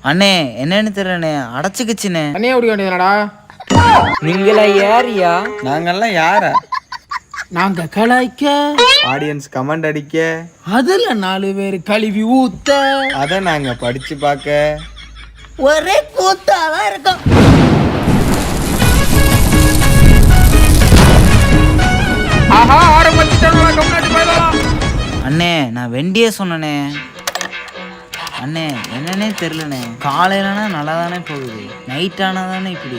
அண்ணே என்னன்னு தெரியலண்ணே, அடைச்சிக்கிச்சுண்ணே. தண்ணியே குடிக்க வேண்டியதுனடா. நீங்களா யாரியா? நாங்கெல்லாம் யாரா? நாங்க கலாய்க்க, ஆடியன்ஸ் கமெண்ட் அடிக்க, அதுல 4 பேர் கழுவி ஊத்த, அதை நாங்க படிச்சு பார்க்க ஒரே கூத்தாதான் இருக்கும். ஆஹா ஆரம்பிச்சிட்டோம்ல, கம்னாடி போயிடலாம். அண்ணே நான் வெண்டியே சொன்னனே. அண்ணே என்னன்னே தெரிலண்ணே, காலையிலனா நல்லா தானே போகுது, நைட் ஆனால் தானே இப்படி.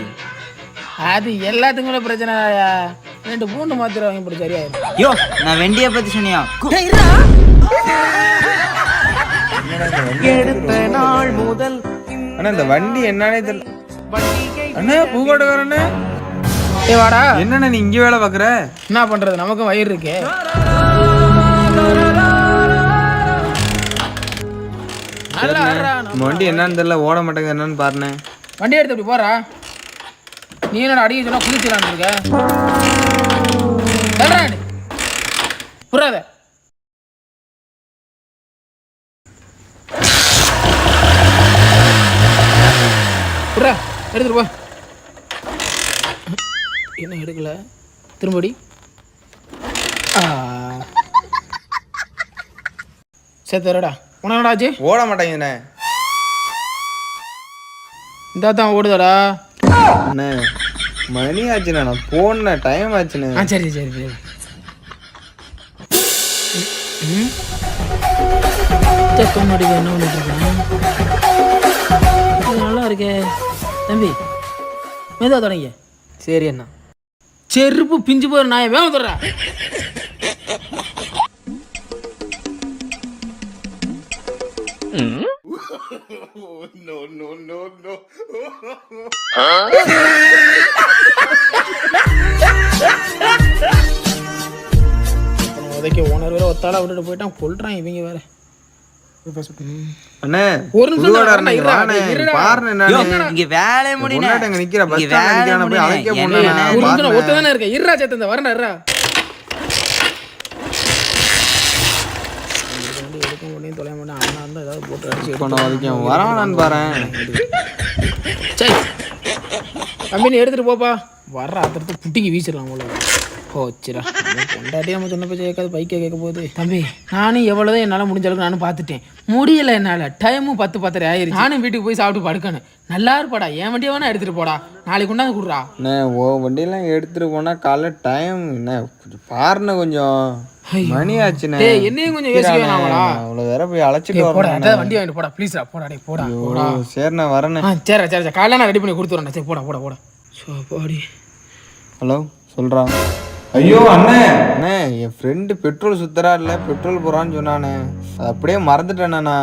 அது எல்லாத்துக்குமே பிரச்சனை. 2 பூண்டு மாத்திரை வாங்கி போட்டு சரியாயிரும். யோ நான் வெண்டியை பத்தி சொன்னியா? ஆனா இந்த வண்டி என்னன்னே தெரியல. அண்ணா பூக்கோட்டக்காரண்ணே, ஏ வாடா. என்னண்ணே நீ இங்க வேலை பாக்குற? என்ன பண்றது, நமக்கும் வயிறு இருக்கு. நல்லா ஆடுறா. நம்ம வண்டி என்னன்னு தெரியல, ஓட மாட்டேங்குது, என்னன்னு பாருண்ணே. வண்டி எடுத்து இப்படி போறா. நீ என்னடா அடிக்க சொன்னா குளிச்சலான்னு இருக்க? புறாத புறா எடுத்துட்டு போ. என்ன எடுக்கல, திரும்படி. சேத்தரடா, உனடா ஆச்சு? ஓட மாட்டேங்குதுண்ணே. இந்த தான் ஓடுதாடா. அண்ணே மணி ஆச்சுண்ணே, நான் போன டைம் ஆச்சுண்ணே. சரி சரி சரி. முன்னாடி என்ன பண்ணிட்டு இருக்கேன்? நல்லா இருக்கே தம்பி, மெதுவா தொடங்க. சரி அண்ணா. செருப்பு பிஞ்சு போற நாயை வேக தொடரா. உதைக்க ஓனர் வேற ஒத்தாளா விட்டுட்டு போயிட்டான், கொல்றான் இவங்க வேற. அண்ணே ஒரு நிமிஷம் பாருங்க இங்க வேலை முடியல. நிக்கிற பஸ் ஸ்டாண்ட்ல போய் அழைக்க போனா ஒத்ததானே இருக்க. இருடா சேத்தந்த வரணும். இருடா எடுக்க முடியும், தொலைய மாட்டேன். அண்ணா இருந்தா ஏதாவது போட்டு அடிச்சு வரானான்னு பாரு. சரி தம்பி நீ எடுத்துட்டு போப்பா. வர்ற ஆத்திரத்தை புட்டிக்கு வீசிடலாம் போல. போச்சுரா, கொண்டாட்டி நம்ம சொன்ன பேச்சு கேட்காது, பைக்கை கேட்க போகுது. தம்பி நானும் எவ்வளோதான் என்னால் முடிஞ்ச அளவுக்கு நானும் பார்த்துட்டேன், முடியலை என்னால். டைமும் 10:10 ஆயிடுச்சு. நானும் வீட்டுக்கு போய் சாப்பிட்டு படுக்கணும். நல்லா இருப்பாடா, என் வண்டியை வேணா எடுத்துகிட்டு போடா, நாளைக்கு கொண்டாந்து கொடுறா. அண்ணே ஓ வண்டியெல்லாம் எடுத்துகிட்டு போனால் காலைல டைம் என்ன பாருண்ணே, கொஞ்சம் மணி ஆச்சுண்ணே. என்னையும் கொஞ்சம் யோசிக்க வேணாமடா. அவ்வளோ வேற போய் அழைச்சிட்டு போடா, வண்டி வாங்கிட்டு போடா ப்ளீஸ்டா. போடா டே போடா. சரிண்ணே வரேண்ணே. சரி சரி சரி, காலையில் நான் ரெடி பண்ணி கொடுத்துட்றேன். சரி போடா போடா போடா. சோப்பாடி. ஹலோ சொல்கிறான். ஐயோ அண்ணே, அண்ணே என் ஃப்ரெண்டு பெட்ரோல் சுத்தரா இல்லை, பெட்ரோல் போகிறான்னு சொன்னானே, அது அப்படியே மறந்துட்டேண்ணா.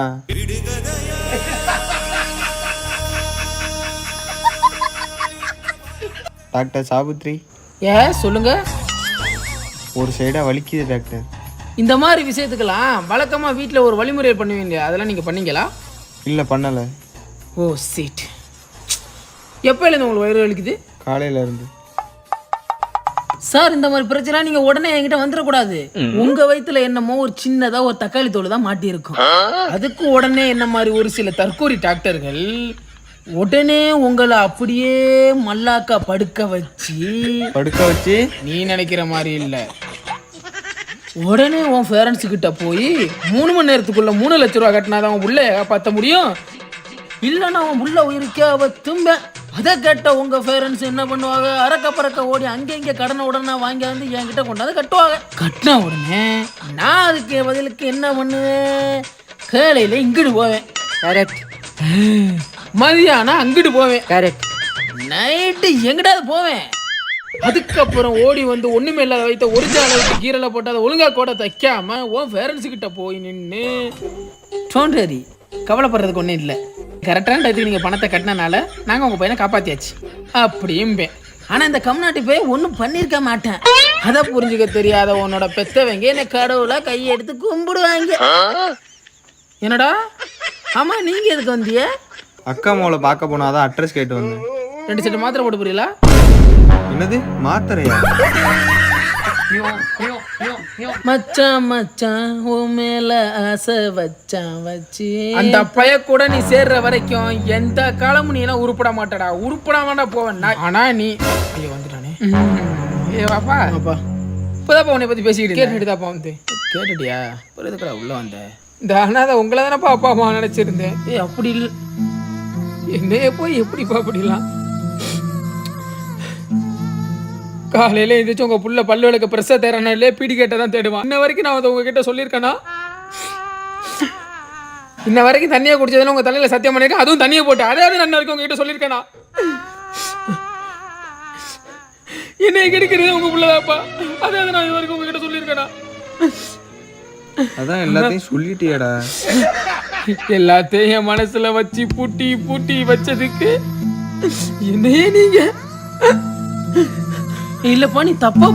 டாக்டர் சாபுத்ரி. சொல்லுங்க. ஒரு சைடாக வலிக்குது டாக்டர். இந்த மாதிரி விஷயத்துக்கெல்லாம் வழக்கமாக வீட்டில் ஒரு வழிமுறை பண்ணுவீங்க, அதெல்லாம் நீங்கள் பண்ணீங்களா? இல்லை பண்ணலை. ஓ சீட். எப்போலேருந்து உங்களுக்கு வயிறு வலிக்குது? காலையில இருந்து. சார் இந்த மாதிரி பிரச்சனை நீங்க உடனே என்கிட்ட வந்துடக்கூடாது. உங்க வயித்துல என்னமோ ஒரு சின்னதா ஒரு தக்காளி தோல் தான் மாட்டி இருக்கும். அதுக்கு உடனே என்ன மாதிரி ஒரு சில தற்கூரி டாக்டர்கள் உடனே உங்களை அப்படியே மல்லாக்கா படுக்க வச்சு நீ நினைக்கிற மாதிரி இல்ல, உடனே உன் பேரண்ட்ஸ் கிட்ட போய் 3 மணி நேரத்துக்குள்ள 3 லட்சம் ரூபா கட்டினாதான் உன் புள்ளைய காப்பாற்ற முடியும், இல்லைன்னா அவன் புள்ள உயிருக்கே அவ தும்ப. அதை கேட்ட உங்க பேரண்ட்ஸ் என்ன பண்ணுவாங்க, அறக்க பறக்க ஓடி அங்கே இங்கே கடனை உடனே வாங்கி வந்து என்கிட்ட கொண்டாந்து கட்டுவாங்க. கட்டின உடனே நான் அதுக்கு பதிலுக்கு என்ன பண்ணுவேன், கேளையில இங்கிட்டு போவேன். கரெக்ட். மதியானம் அங்கிட்டு போவேன். கரெக்ட். நைட்டு எங்கிட்டாவது போவேன். அதுக்கப்புறம் ஓடி வந்து ஒண்ணுமே இல்லாத வைத்த ஒரிஜினல் வைத்து கீரலை போட்டு அதை ஒழுங்கா கூட தைக்காம உன் பேரண்ட்ஸ் கிட்ட போய் நின்று டோன்ட் கவலைப்படுறதுக்கு ஒன்றும் இல்லை, கரெக்டான டயத்துக்கு நீங்கள் பணத்தை கட்டினால நாங்கள் உங்கள் பையனை காப்பாற்றியாச்சு அப்படியும்பேன். ஆனால் இந்த கம்நாட்டி போய் ஒன்றும் பண்ணியிருக்க மாட்டேன். அதை புரிஞ்சுக்க தெரியாத உன்னோட பெத்தவங்க என்னை கடவுளை கையெடுத்து கும்பிடுவாங்க. என்னடா ஆமா நீங்க எதுக்கு வந்திய? அக்கா மோளை பார்க்க போனாதான் அட்ரஸ் கேட்டு வந்தேன். 2 செட் மாத்திரை போட்டு புரியல. என்னது மாத்திரையா? மச்சான் மச்சான் உன் மேல ஆசை வச்சான் வச்சு அந்த பைய கூட நீ சேர்ற வரைக்கும் எந்த காலமும் நீ எல்லாம் உருப்பட மாட்டடா, உருப்படாமடா போவேன். ஆனா நீ ஐயோ வந்துட்டானே. ஏ வாப்பா வாப்பா, இப்போதாப்பா உன்னை பத்தி பேசிக்கிட்டு கேட்டுதாப்பா வந்து கேட்டுட்டியா? ஒரு எதுக்குடா உள்ள வந்த? இந்த அண்ணாத உங்களை தானப்பா அப்பா அம்மா நினைச்சிருந்தேன். ஏ அப்படி இல்லை, என்னைய போய் எப்படிப்பா அப்படிலாம்? காலையில எந்திரிச்சு உங்க புள்ள பல்லு விளக்க பிரச தேரனாலே பீடி கேட்ட தான் தேடுவான். இன்ன வரைக்கும் நான் அதை உங்ககிட்ட சொல்லியிருக்கேனா? இன்ன வரைக்கும் தண்ணியை குடிச்சதுன்னு உங்க தலையில சத்தியம் பண்ணிருக்கேன், அதுவும் தண்ணியை போட்டு. அதாவது நான் வரைக்கும் உங்ககிட்ட சொல்லியிருக்கேனா? என்னைய கிடைக்கிறது உங்க புள்ளதாப்பா, அதாவது நான் இது வரைக்கும் உங்ககிட்ட சொல்லியிருக்கேனா? அதான் எல்லாத்தையும் சொல்லிட்டியடா. எல்லாத்தையும் என் மனசுல வச்சு பூட்டி பூட்டி வச்சதுக்கு என்னையே நீங்க இல்லப்பா நீ தப்பா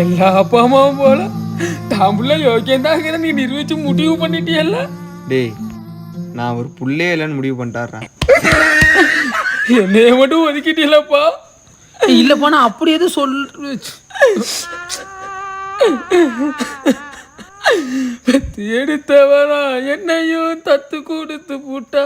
எல்லா அப்பா அம்மாவும் போல தாம்புள்ள யோக்கியந்தாகிற நீ நிரூபிச்சு முடிவு பண்ணிட்டியல்ல. டேய், நான் ஒரு புள்ளையே இல்லைன்னு முடிவு பண்ணிட்டாடுறேன். என்னைய மட்டும் ஒதுக்கிட்டீங்களப்பா. இல்லப்பா நான் அப்படி எதுவும் எடுத்தவரா என்னையும் தத்து கொடுத்து போட்டா.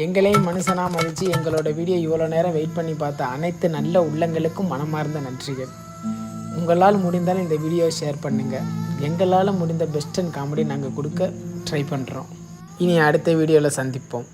எங்களையும் மனுஷனா மதிச்சு எங்களோட வீடியோ இவ்வளோ நேரம் வெயிட் பண்ணி பார்த்த அனைத்து நல்ல உள்ளங்களுக்கும் மனமார்ந்த நன்றிகள். உங்களால் முடிந்தால் இந்த வீடியோவை ஷேர் பண்ணுங்கள். எங்களால் முடிந்த பெஸ்ட் அண்ட் காமெடி நாங்கள் கொடுக்க ட்ரை பண்ணுறோம். இனி அடுத்த வீடியோவில் சந்திப்போம்.